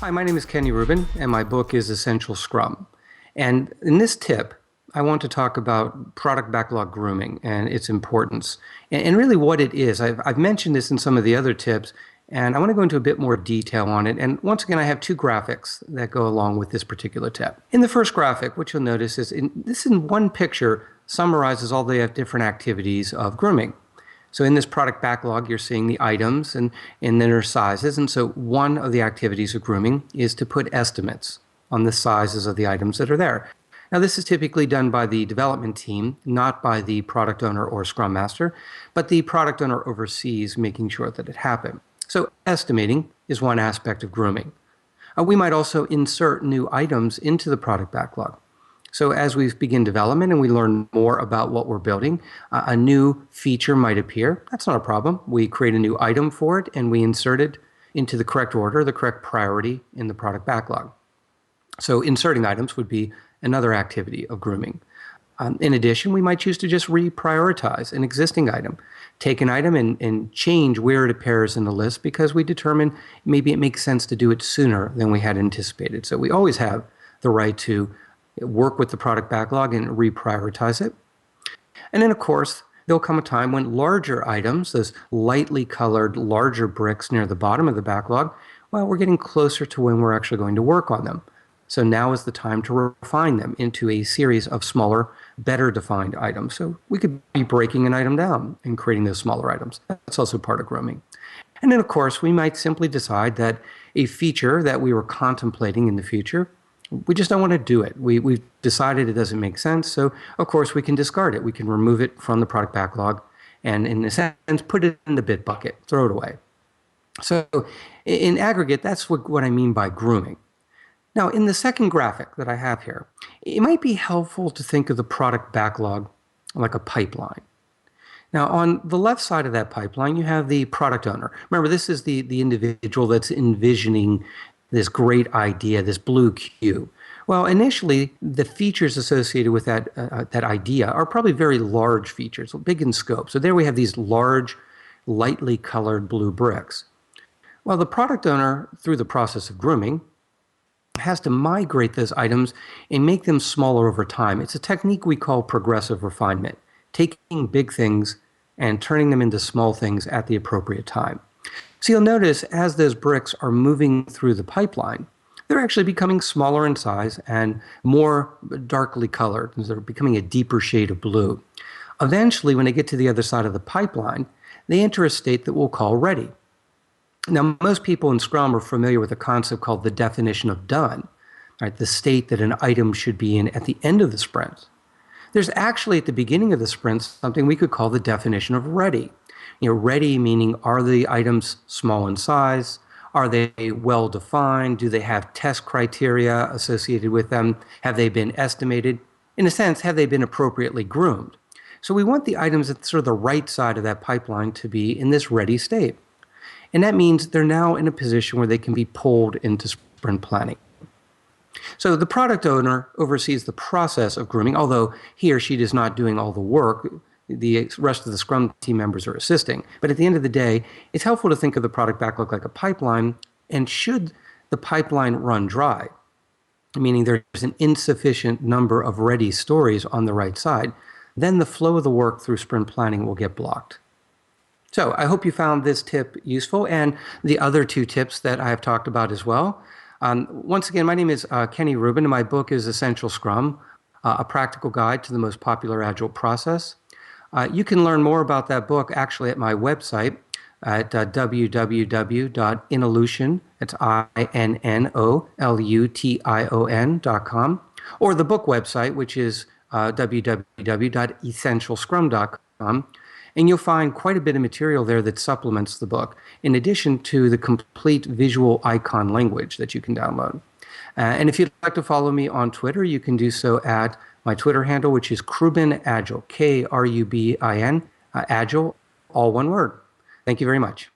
Hi, my name is Kenny Rubin, and my book is Essential Scrum. And in this tip, I want to talk about product backlog grooming and its importance, and really what it is. I've mentioned this in some of the other tips, and I want to go into a bit more detail on it. And once again, I have two graphics that go along with this particular tip. In the first graphic, what you'll notice is this in one picture summarizes all the different activities of grooming. So in this product backlog, you're seeing the items and then their sizes. And so one of the activities of grooming is to put estimates on the sizes of the items that are there. Now, this is typically done by the development team, not by the product owner or Scrum Master, but the product owner oversees making sure that it happened. So estimating is one aspect of grooming. We might also insert new items into the product backlog. So as we begin development and we learn more about what we're building, a new feature might appear. That's not a problem. We create a new item for it and we insert it into the correct order, the correct priority in the product backlog. So inserting items would be another activity of grooming. In addition, we might choose to just reprioritize an existing item, take an item and change where it appears in the list because we determine maybe it makes sense to do it sooner than we had anticipated. So we always have the right to work with the product backlog and reprioritize it. And then, of course, there'll come a time when larger items, those lightly colored larger bricks near the bottom of the backlog, well, we're getting closer to when we're actually going to work on them. So now is the time to refine them into a series of smaller, better defined items. So we could be breaking an item down and creating those smaller items. That's also part of grooming. And then, of course, we might simply decide that a feature that we were contemplating in the future, we just don't want to do it. We've decided it doesn't make sense. So, of course, we can discard it. We can remove it from the product backlog and, in a sense, put it in the bit bucket, throw it away. So, in aggregate, that's what I mean by grooming. Now, in the second graphic that I have here, it might be helpful to think of the product backlog like a pipeline. Now, on the left side of that pipeline, you have the product owner. Remember, this is the individual that's envisioning this great idea, this blue cube. Well, initially, the features associated with that idea are probably very large features, big in scope. So there we have these large, lightly colored blue bricks. Well, the product owner, through the process of grooming, has to migrate those items and make them smaller over time. It's a technique we call progressive refinement, taking big things and turning them into small things at the appropriate time. So you'll notice as those bricks are moving through the pipeline, they're actually becoming smaller in size and more darkly colored. They're becoming a deeper shade of blue. Eventually, when they get to the other side of the pipeline, they enter a state that we'll call ready. Now, most people in Scrum are familiar with a concept called the definition of done, right? The state that an item should be in at the end of the sprint. There's actually at the beginning of the sprint something we could call the definition of ready. Ready meaning, are the items small in size? Are they well defined? Do they have test criteria associated with them? Have they been estimated? In a sense, have they been appropriately groomed? So we want the items at sort of the right side of that pipeline to be in this ready state. And that means they're now in a position where they can be pulled into sprint planning. So the product owner oversees the process of grooming, although he or she is not doing all the work. The rest of the Scrum team members are assisting. But at the end of the day, it's helpful to think of the product backlog like a pipeline. And should the pipeline run dry, meaning there's an insufficient number of ready stories on the right side, then the flow of the work through sprint planning will get blocked. So I hope you found this tip useful and the other two tips that I have talked about as well. Once again, my name is Kenny Rubin, and my book is Essential Scrum, a practical guide to the most popular Agile process. You can learn more about that book actually at my website at www.inolution, that's INNOLUTION.com, or the book website, which is www.essentialscrum.com. And you'll find quite a bit of material there that supplements the book, in addition to the complete visual icon language that you can download. And if you'd like to follow me on Twitter, you can do so at my Twitter handle, which is Krubin Agile, Krubin, Agile, all one word. Thank you very much.